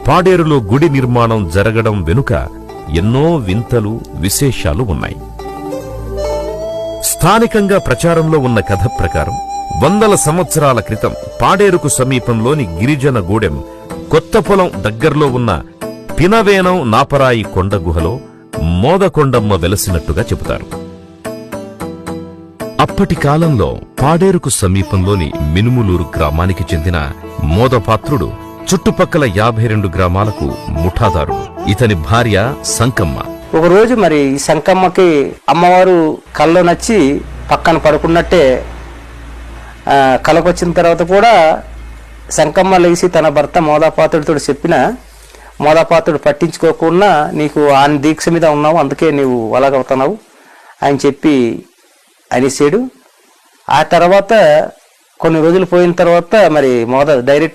పాడేరులో గుడి నిర్మాణం జరగడం వెనుక ఎన్నో వింతలు విశేషాలు ఉన్నాయి. స్థానికంగా ప్రచారంలో ఉన్న కథ ప్రకారం వందల సంవత్సరాల క్రితం పాడేరుకు సమీపంలోని గిరిజన గూడెం కొత్త పొలం దగ్గర్లో ఉన్న పినవేనం నాపరాయి కొండ గుహలో మోదకొండమ్మ వెలసినట్టుగా చెబుతారు. అప్పటి కాలంలో పాడేరుకు సమీపంలోని మినుములూరు గ్రామానికి చెందిన మోదపాత్రుడు చుట్టుపక్కల 52 గ్రామాలకు ముఠాదారుడు. ఇతని భార్య సంకమ్మ. ఒకరోజు మరి ఈ సంకమ్మకి అమ్మవారు కల్లో నచ్చి పక్కన పడుకున్నట్టే కలకొచ్చిన తర్వాత కూడా సంకమ్మ లేచి తన భర్త మోదాపాత్రుడితో చెప్పిన మోదాపాత్రుడు పట్టించుకోకుండా నీకు ఆయన దీక్ష మీద ఉన్నావు, అందుకే నీవు అలాగవుతున్నావు అని చెప్పి అనేసాడు. ఆ తర్వాత కొన్ని రోజులు పోయిన తర్వాత మరి డైరెక్ట్